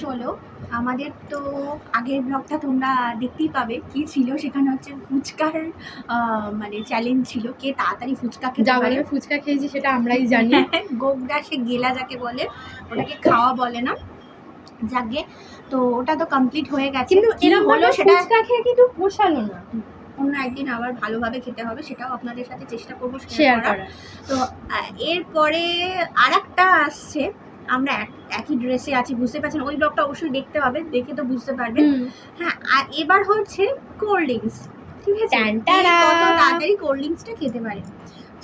চলো, আমাদের তো আগের ব্লগটা তোমরা দেখতেই পাবে কি ছিল। সেখানে হচ্ছে ফুচকার মানে চ্যালেঞ্জ ছিল, কে তাড়াতাড়ি ফুচকা খেতে পারে। ফুচকা খেয়েছি সেটা আমরাই জানি। গোগ্রাসে গেলা যাকে বলে, ওটাকে খাওয়া বলে না। যাকে তো ওটা তো কমপ্লিট হয়ে গেছে, কিন্তু কি এরকম হলো সেটা ফুচকা খেয়ে কিন্তু পোষালো না। অন্য একদিন আবার ভালোভাবে খেতে হবে, সেটাও আপনাদের সাথে চেষ্টা করবো শেয়ার করার। করা। তো এরপরে আরেকটা আসছে, আমরা একই ড্রেসে আছি, বুঝতে পারছেন। ওই ব্লগটা অবশ্যই দেখতে হবে, দেখে তো বুঝতে পারবেন। হ্যাঁ, আর এবার হচ্ছে কোল্ড ড্রিঙ্কস, ঠিক আছে? কত তাড়াতাড়ি কোল্ড ড্রিঙ্কসটা খেতে পারে।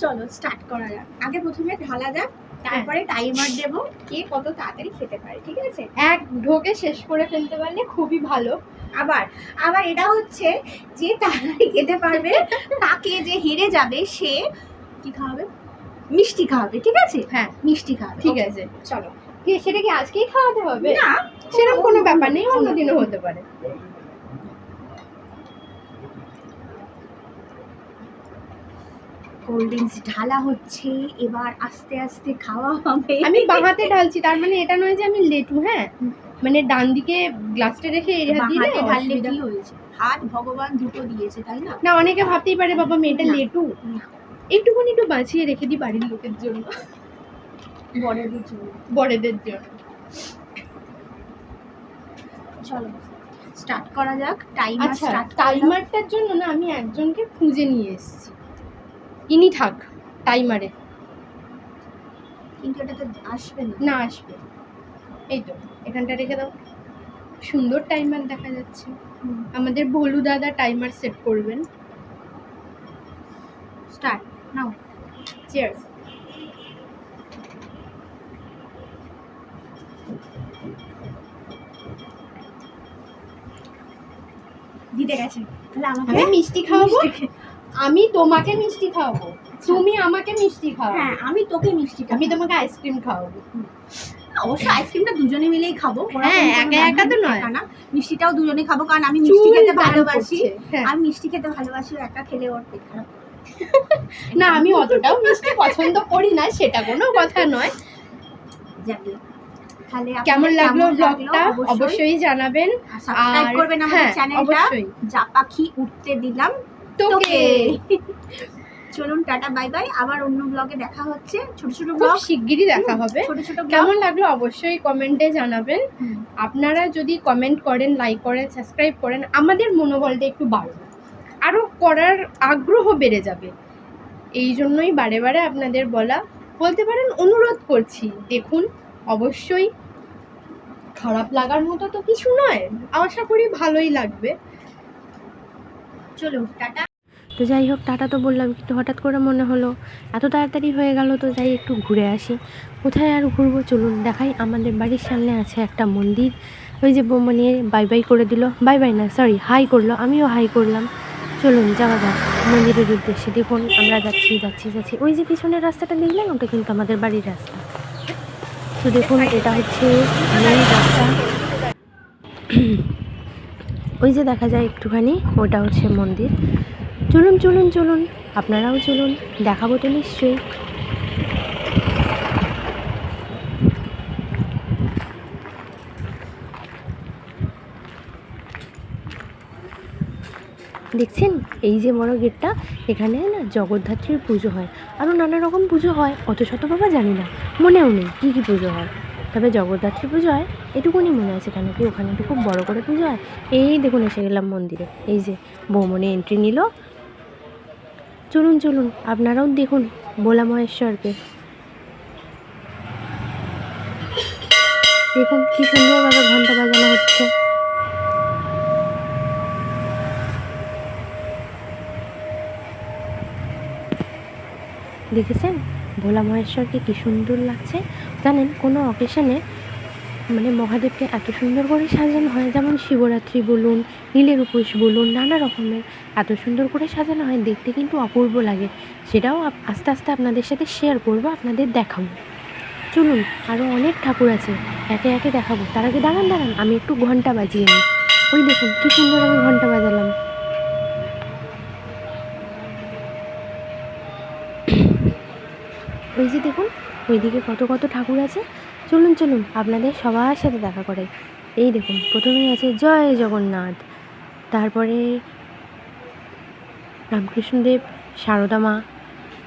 চলো স্টার্ট করা যাক। আগে প্রথমে ঢালা যাক, তারপরে টাইমার দেবো কে কত তাড়াতাড়ি খেতে পারে, ঠিক আছে? এক ঢোকে শেষ করে ফেলতে পারলে খুবই ভালো। আবার এটা হচ্ছে যে তাড়াতাড়ি খেতে পারবে তাকে, যে হেরে যাবে সে কি খাওয়াবে? মিষ্টি খাওয়াবে, ঠিক আছে? হ্যাঁ, মিষ্টি খাওয়াবে, ঠিক আছে। চলো। সেটা কি আজকেই খাওয়াতে হবে? না, সেরকম কোনো ব্যাপার নেই, অন্যদিনও হতে পারে। কোল্ড ড্রিঙ্কস ঢালা হচ্ছে, এবার আস্তে আস্তে খাওয়া হবে। আমি বাঁ হাতে ঢালছি, তার মানে এটা নয় যে আমি লেটু। হ্যাঁ, মানে ডান দিকে গ্লাসটা রেখে এই হাত দিলে হাতে ঢাললে কি হয়েছে? হাত ভগবান দুটো দিয়েছে, তাই না? না, অনেকে ভাবতেই পারে বাবা মেয়েটা লেটু। একটুখানি একটু বাঁচিয়ে রেখে দিই বাড়ির লোকের জন্য, বড়দের জন্য। চলো স্টার্ট করা যাক। টাইমার আচ্ছা, স্টার্ট। টাইমারটার জন্য না আমি একজনকে খুঁজে নিয়ে এসেছি, ইনি থাক টাইমারে। কিন্তু এটা তো আসবে না। না, আসবে। এই তো এখানটা রেখে দাও, সুন্দর টাইমার দেখা যাচ্ছে। আমাদের ভোলু দাদা টাইমার সেট করবেন। Start now. চিয়ার্স। দিতে গেছে। তাহলে আমি মিষ্টি খাওয়াবো, আমি তোমাকে মিষ্টি খাওয়াবো, তুমি আমাকে মিষ্টি খাওয়াবো। হ্যাঁ, আমি তোকে মিষ্টি, আমি তোমাকে আইসক্রিম খাওয়াবো। অবশ্য আইসক্রিমটা দুজনে মিলেই খাবো, হ্যাঁ, একা একা তো নয়। না, মিষ্টিটাও দুজনে খাবো, কারণ আমি মিষ্টি খেতে ভালোবাসি। হ্যাঁ। আমি মিষ্টি খেতে ভালোবাসি, একা খেলে ওর পেট খারাপ। না, আমি অতটাও মিষ্টি পছন্দ করি না, সেটা কোনো কথা নয়। যাকে তাহলে কেমন লাগলো ব্লগটা অবশ্যই জানাবেন, সাবস্ক্রাইব করবেন আমাদের চ্যানেলটা। অবশ্যই। যা পাখি উঠতে দিলাম তোকে। চলুন, টাটা, বাই বাই। আবার অন্য ব্লগে দেখা হচ্ছে, ছোট ছোট ব্লগ শিগগিরই দেখা হবে। ছোট ছোট কেমন লাগলো অবশ্যই কমেন্টে জানাবেন। আপনারা যদি কমেন্ট করেন, লাইক করেন, সাবস্ক্রাইব করেন, আমাদের মনোবলটা একটু বাড়বে, আরও করার আগ্রহ বেড়ে যাবে। এই জন্যই বারে বারে আপনাদের বলতে পারেন অনুরোধ করছি। দেখুন, অবশ্যই খারাপ লাগার মতো তো কিছু নয়, আশা করি ভালোই লাগবে। চলুন, টাটা। তো যাই হোক, টাটা তো বললাম, কিন্তু হঠাৎ করে মনে হলো এত তাড়াতাড়ি হয়ে গেল, তো যাই একটু ঘুরে আসি। কোথায় আর ঘুরবো, চলুন দেখাই। আমাদের বাড়ির সামনে আছে একটা মন্দির। ওই যে বৌমা নিয়ে বাই বাই করে দিল, বাই বাই না সরি হাই করলো, আমিও হাই করলাম। চলুন যাওয়া যাক মন্দিরের উদ্দেশ্যে। দেখুন আমরা যাচ্ছি যাচ্ছি যাচ্ছি, ওই যে পিছনের রাস্তাটা দেখলেন, ওটা কিন্তু আমাদের বাড়ির রাস্তা। তো দেখুন এটা হচ্ছে মেন রাস্তা, ওই যে দেখা যায় একটুখানি, ওটা হচ্ছে মন্দির। চলুন চলুন চলুন, আপনারাও চলুন, দেখাবো তো নিশ্চয়ই। দেখছেন এই যে বড় গেটটা, এখানে না জগদ্ধাত্রীর পুজো হয়, আরও নানা রকম পুজো হয়, অত শত বাবা জানি না, মনেও নেই কী কী পুজো হয়। তবে জগদ্ধাত্রী পুজো হয় এটুকুনি মনে আছে, কেন কি ওখানে একটু খুব বড় করে পুজো হয়। এই দেখুন এসে গেলাম মন্দিরে, এই যে বৌমনি এন্ট্রি নিল। চলুন চলুন, আপনারাও দেখুন ভোলা মহেশ্বরকে। দেখুন কি সুন্দরভাবে ঘন্টা বাজানো হচ্ছে। দেখেছেন ভোলা মহেশ্বরকে কি সুন্দর লাগছে। জানেন কোনো অকেশনে মানে মহাদেবকে এত সুন্দর করে সাজানো হয়, যেমন শিবরাত্রি বলুন, নীলের উপোস বলুন, নানা রকমের এত সুন্দর করে সাজানো হয়, দেখতে কিন্তু অপূর্ব লাগে। সেটাও আস্তে আস্তে আপনাদের সাথে শেয়ার করবো, আপনাদের দেখাবো। চলুন, আরও অনেক ঠাকুর আছে, একে একে দেখাবো। তার আগে দাঁড়ান দাঁড়ান, আমি একটু ঘন্টা বাজিয়ে নিই। ওই দেখুন কি সুন্দর আমি ঘন্টা বাজালাম। ওই যে দেখুন ওইদিকে কত কত ঠাকুর আছে। চলুন চলুন আপনাদের সবার সাথে দেখা করে। এই দেখুন প্রথমেই আছে জয় জগন্নাথ, তারপরে রামকৃষ্ণদেব, সারদা মা,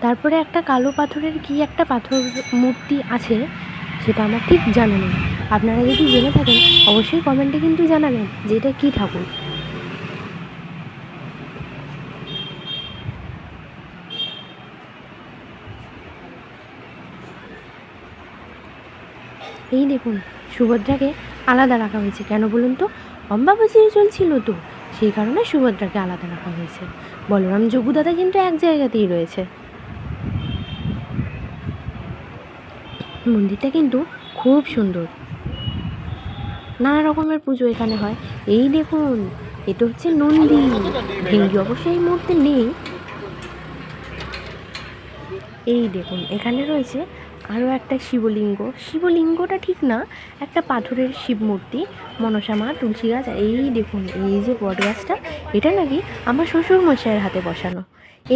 তারপরে একটা কালো পাথরের কি একটা পাথর মূর্তি আছে, সেটা আমার ঠিক জানা নেই। আপনারা যদি জেনে থাকেন অবশ্যই কমেন্টে কিন্তু জানাবেন যে এটা কী ঠাকুর। এই দেখুন সুভদ্রাকে আলাদা রাখা হয়েছে, কেন বলুন তো? অম্বাবসী চলছিল তো, সেই কারণে সুভদ্রাকে আলাদা রাখা হয়েছে। বলরাম যোগুদাদা কিন্তু এক জায়গাতেই রয়েছে। মন্দিরটা কিন্তু খুব সুন্দর, নানা রকমের পুজো এখানে হয়। এই দেখুন এটা হচ্ছে নন্দী, ভেঙ্গি অবশ্য এই মুহূর্তে নেই। এই দেখুন এখানে রয়েছে আরও একটা শিবলিঙ্গ, শিবলিঙ্গটা ঠিক না, একটা পাথরের শিব মূর্তি, মনসা মা, তুলসী গাছ। এই দেখুন এই যে বট গাছটা, এটা নাকি আমার শ্বশুর মশাইয়ের হাতে বসানো।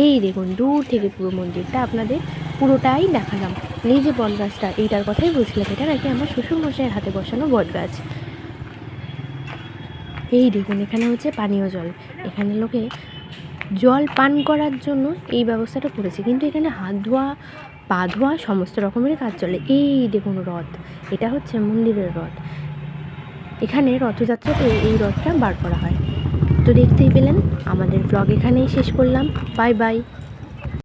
এই দেখুন দূর থেকে পুরো মন্দিরটা আপনাদের পুরোটাই দেখালাম। এই যে বট গাছটা, এইটার কথাই বলছিলাম, এটা নাকি আমার শ্বশুর মশাইয়ের হাতে বসানো বট গাছ। এই দেখুন এখানে হচ্ছে পানীয় জল, এখানে লোকে জল পান করার জন্য এই ব্যবস্থাটা করেছে, কিন্তু এখানে হাত ধোয়া, পা ধোয়া সমস্ত রকমের কাজ চলে। এই দেখুন রথ, এটা হচ্ছে মন্দিরের রথ, এখানে রথযাত্রাতে এই রথটা বার করা হয়। তো দেখতেই পেলেন, আমাদের ব্লগ এখানেই শেষ করলাম। Bye bye.